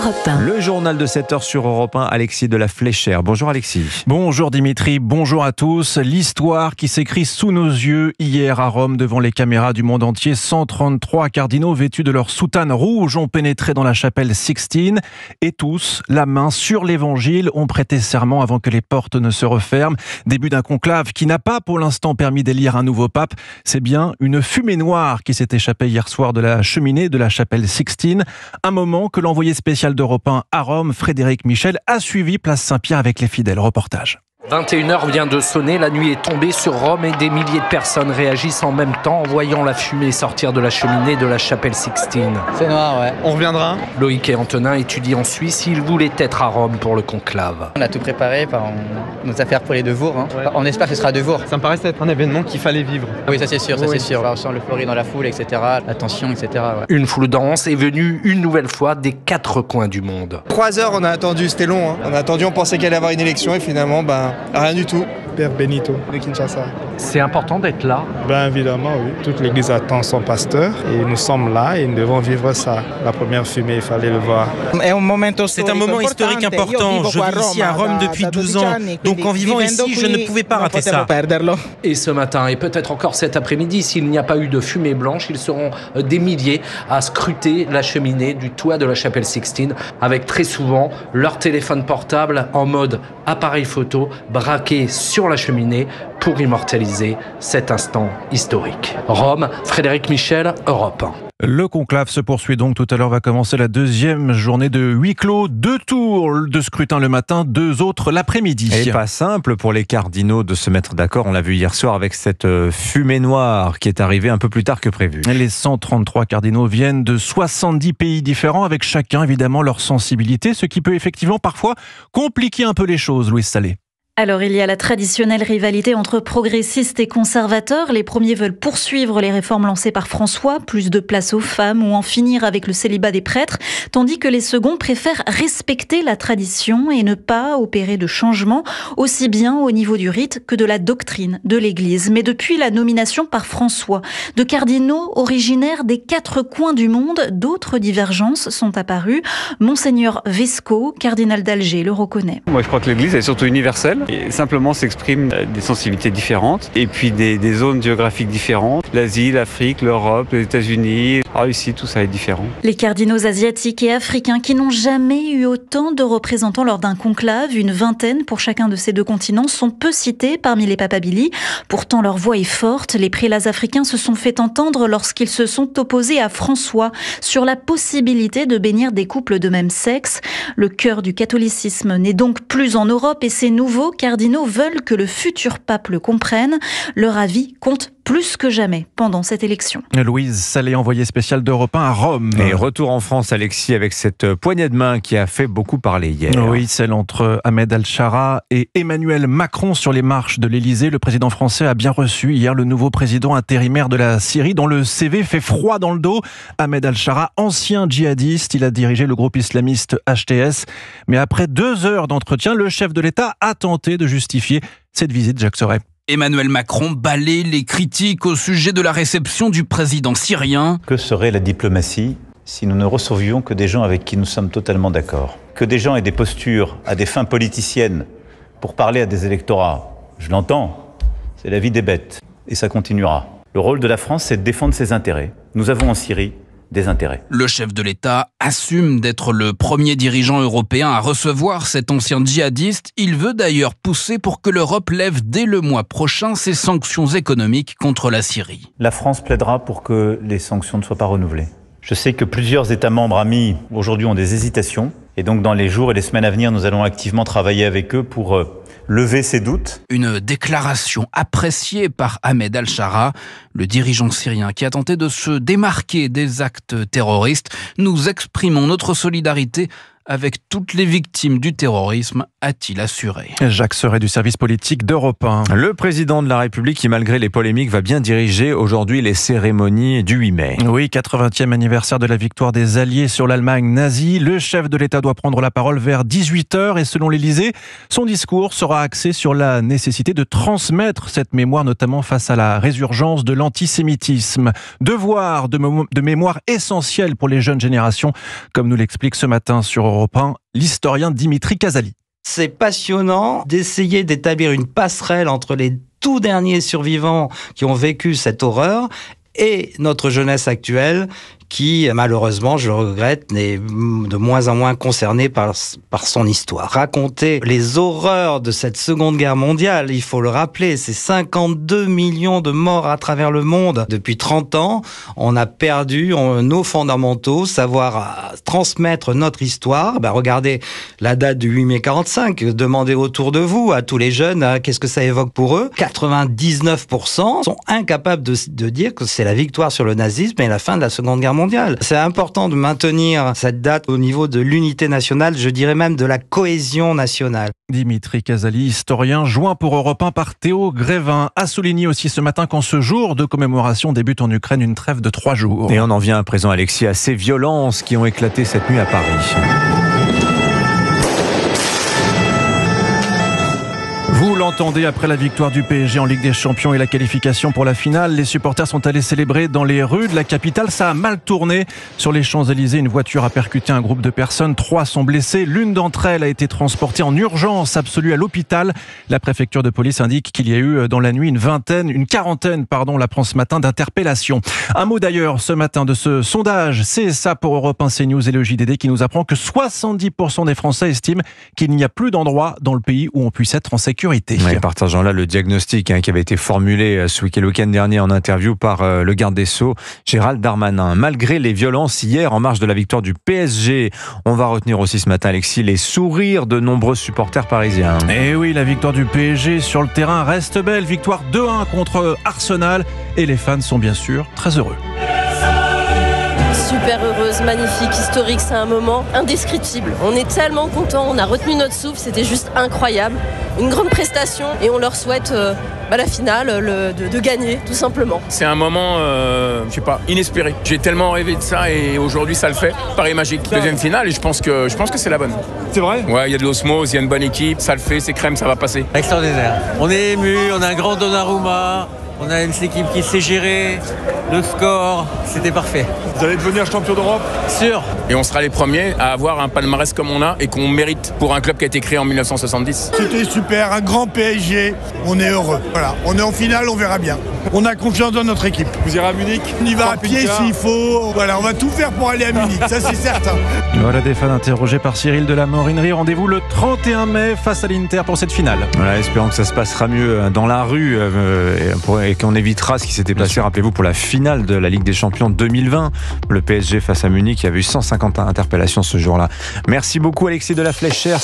Europe 1. Le journal de 7h sur Europe 1, Alexis de la Fléchère. Bonjour Alexis. Bonjour Dimitri, bonjour à tous. L'histoire qui s'écrit sous nos yeux hier à Rome devant les caméras du monde entier. 133 cardinaux vêtus de leur soutane rouge ont pénétré dans la chapelle Sixtine et tous, la main sur l'évangile, ont prêté serment avant que les portes ne se referment. Début d'un conclave qui n'a pas pour l'instant permis d'élire un nouveau pape. C'est bien une fumée noire qui s'est échappée hier soir de la cheminée de la chapelle Sixtine. Un moment que l'envoyé spécial d'Europe 1 à Rome, Frédéric Michel, a suivi place Saint-Pierre avec les fidèles. Reportage. 21h vient de sonner, la nuit est tombée sur Rome et des milliers de personnes réagissent en même temps en voyant la fumée sortir de la cheminée de la chapelle Sixtine. C'est noir, ouais. On reviendra. Loïc et Antonin étudient en Suisse, ils voulaient être à Rome pour le conclave. On a tout préparé, nos affaires pour les 2 jours. Ouais. On espère que ce sera 2 jours. Ça me paraît être un événement qu'il fallait vivre. Oui, ça c'est sûr, c'est sûr. On sent l'euphorie dans la foule, etc. La tension, etc. Ouais. Une foule dense est venue une nouvelle fois des 4 coins du monde. 3 heures on a attendu, c'était long. On a attendu, on pensait qu'il allait y avoir une élection et finalement, rien du tout. Père Benito de Kinshasa. C'est important d'être là. Évidemment, oui. Toute l'église attend son pasteur et nous sommes là et nous devons vivre ça. La première fumée, il fallait le voir. C'est un moment historique important. Je vis ici à Rome depuis 12 ans. Donc en vivant ici, je ne pouvais pas rater ça. Et ce matin, et peut-être encore cet après-midi, s'il n'y a pas eu de fumée blanche, ils seront des milliers à scruter la cheminée du toit de la chapelle Sixtine, avec très souvent leur téléphone portable en mode appareil photo braqué sur la cheminée pour immortaliser cet instant historique. Rome, Frédéric Michel, Europe 1. Le conclave se poursuit donc. Tout à l'heure va commencer la deuxième journée de huis clos. 2 tours de scrutin le matin, 2 autres l'après-midi. Et pas simple pour les cardinaux de se mettre d'accord. On l'a vu hier soir avec cette fumée noire qui est arrivée un peu plus tard que prévu. Les 133 cardinaux viennent de 70 pays différents, avec chacun évidemment leur sensibilité, ce qui peut effectivement parfois compliquer un peu les choses, Louise Salé. Alors, il y a la traditionnelle rivalité entre progressistes et conservateurs. Les premiers veulent poursuivre les réformes lancées par François, plus de place aux femmes ou en finir avec le célibat des prêtres, tandis que les seconds préfèrent respecter la tradition et ne pas opérer de changements, aussi bien au niveau du rite que de la doctrine de l'Église. Mais depuis la nomination par François de cardinaux originaires des 4 coins du monde, d'autres divergences sont apparues. Monseigneur Vesco, cardinal d'Alger, le reconnaît. Moi, je crois que l'Église est surtout universelle. Et simplement s'expriment des sensibilités différentes et puis des zones géographiques différentes. L'Asie, l'Afrique, l'Europe, les États-Unis, la Russie, tout ça est différent. Les cardinaux asiatiques et africains qui n'ont jamais eu autant de représentants lors d'un conclave, une vingtaine pour chacun de ces 2 continents, sont peu cités parmi les papabili. Pourtant, leur voix est forte. Les prélats africains se sont fait entendre lorsqu'ils se sont opposés à François sur la possibilité de bénir des couples de même sexe. Le cœur du catholicisme n'est donc plus en Europe et ces nouveaux cardinaux veulent que le futur pape le comprenne. Leur avis compte plus que jamais pendant cette élection. Louise Salé, envoyée spéciale d'Europe 1 à Rome. Et retour en France, Alexis, avec cette poignée de main qui a fait beaucoup parler hier. Oui, celle entre Ahmed Al-Shara et Emmanuel Macron sur les marches de l'Élysée. Le président français a bien reçu hier le nouveau président intérimaire de la Syrie, dont le CV fait froid dans le dos. Ahmed Al-Shara, ancien djihadiste, il a dirigé le groupe islamiste HTS. Mais après 2 heures d'entretien, le chef de l'État a tenté de justifier cette visite. Jacques Sorey. Emmanuel Macron balaie les critiques au sujet de la réception du président syrien. Que serait la diplomatie si nous ne recevions que des gens avec qui nous sommes totalement d'accord? Que des gens aient des postures à des fins politiciennes pour parler à des électorats, je l'entends, c'est la vie des bêtes et ça continuera. Le rôle de la France, c'est de défendre ses intérêts. Nous avons en Syrie des intérêts. Le chef de l'État assume d'être le premier dirigeant européen à recevoir cet ancien djihadiste. Il veut d'ailleurs pousser pour que l'Europe lève dès le mois prochain ses sanctions économiques contre la Syrie. La France plaidera pour que les sanctions ne soient pas renouvelées. Je sais que plusieurs États membres amis aujourd'hui ont des hésitations et donc dans les jours et les semaines à venir, nous allons activement travailler avec eux pour lever ces doutes. Une déclaration appréciée par Ahmed Al-Shara, le dirigeant syrien qui a tenté de se démarquer des actes terroristes. Nous exprimons notre solidarité avec toutes les victimes du terrorisme, a-t-il assuré. Jacques Sorey du service politique d'Europe 1. Le président de la République, qui malgré les polémiques, va bien diriger aujourd'hui les cérémonies du 8 mai. Oui, 80e anniversaire de la victoire des Alliés sur l'Allemagne nazie. Le chef de l'État doit prendre la parole vers 18h et selon l'Élysée, son discours sera axé sur la nécessité de transmettre cette mémoire, notamment face à la résurgence de l'antisémitisme. Devoir de mémoire essentiel pour les jeunes générations, comme nous l'explique ce matin sur Europe 1 l'historien Dimitri Casali. C'est passionnant d'essayer d'établir une passerelle entre les tout derniers survivants qui ont vécu cette horreur et notre jeunesse actuelle qui, malheureusement, je le regrette, n'est de moins en moins concernée par son histoire. Raconter les horreurs de cette Seconde Guerre mondiale, il faut le rappeler, c'est 52 millions de morts à travers le monde. Depuis 30 ans, on a perdu nos fondamentaux, savoir transmettre notre histoire. Regardez la date du 8 mai 45, demandez autour de vous, à tous les jeunes, qu'est-ce que ça évoque pour eux. 99% sont incapables de dire que c'est la victoire sur le nazisme et la fin de la Seconde Guerre mondiale. C'est important de maintenir cette date au niveau de l'unité nationale, je dirais même de la cohésion nationale. Dimitri Casali, historien, joint pour Europe 1 par Théo Grévin, a souligné aussi ce matin qu'en ce jour de commémoration débute en Ukraine une trêve de 3 jours. Et on en vient à présent, Alexis, à ces violences qui ont éclaté cette nuit à Paris. Vous l'entendez, après la victoire du PSG en Ligue des Champions et la qualification pour la finale, les supporters sont allés célébrer dans les rues de la capitale. Ça a mal tourné. Sur les Champs-Élysées, une voiture a percuté un groupe de personnes. 3 sont blessés. L'une d'entre elles a été transportée en urgence absolue à l'hôpital. La préfecture de police indique qu'il y a eu dans la nuit une quarantaine, l'apprend ce matin, d'interpellations. Un mot d'ailleurs ce matin de ce sondage. C'est ça pour Europe 1, CNews et le JDD qui nous apprend que 70% des Français estiment qu'il n'y a plus d'endroit dans le pays où on puisse être en sécurité. Oui, partageant là le diagnostic qui avait été formulé ce week-end dernier en interview par le garde des Sceaux, Gérald Darmanin. Malgré les violences hier en marge de la victoire du PSG, on va retenir aussi ce matin, Alexis, les sourires de nombreux supporters parisiens. Et oui, la victoire du PSG sur le terrain reste belle. Victoire 2-1 contre Arsenal et les fans sont bien sûr très heureux. Super heureuse, magnifique, historique, c'est un moment indescriptible. On est tellement contents, on a retenu notre souffle, c'était juste incroyable. Une grande prestation et on leur souhaite la finale, de gagner tout simplement. C'est un moment, inespéré. J'ai tellement rêvé de ça et aujourd'hui ça le fait. Paris magique, deuxième finale et je pense que c'est la bonne. C'est vrai ? Ouais, il y a de l'osmose, il y a une bonne équipe, ça le fait, c'est crème, ça va passer. Extraordinaire. On est ému, on a un grand Donnarumma. On a une équipe qui sait gérer le score, c'était parfait. Vous allez devenir champion d'Europe ? Sûr. Et on sera les premiers à avoir un palmarès comme on a et qu'on mérite pour un club qui a été créé en 1970. C'était super, un grand PSG, on est heureux. Voilà, on est en finale, on verra bien. On a confiance dans notre équipe. Vous irez à Munich ? On y va à pied s'il faut. Voilà, on va tout faire pour aller à Munich, ça c'est certain. Voilà des fans interrogés par Cyril de la Morinerie. Rendez-vous le 31 mai face à l'Inter pour cette finale. Voilà, espérons que ça se passera mieux dans la rue et qu'on évitera ce qui s'était passé, rappelez-vous, pour la finale de la Ligue des Champions 2020. Le PSG face à Munich, il y avait eu 150 interpellations ce jour-là. Merci beaucoup Alexis de la Fléchère.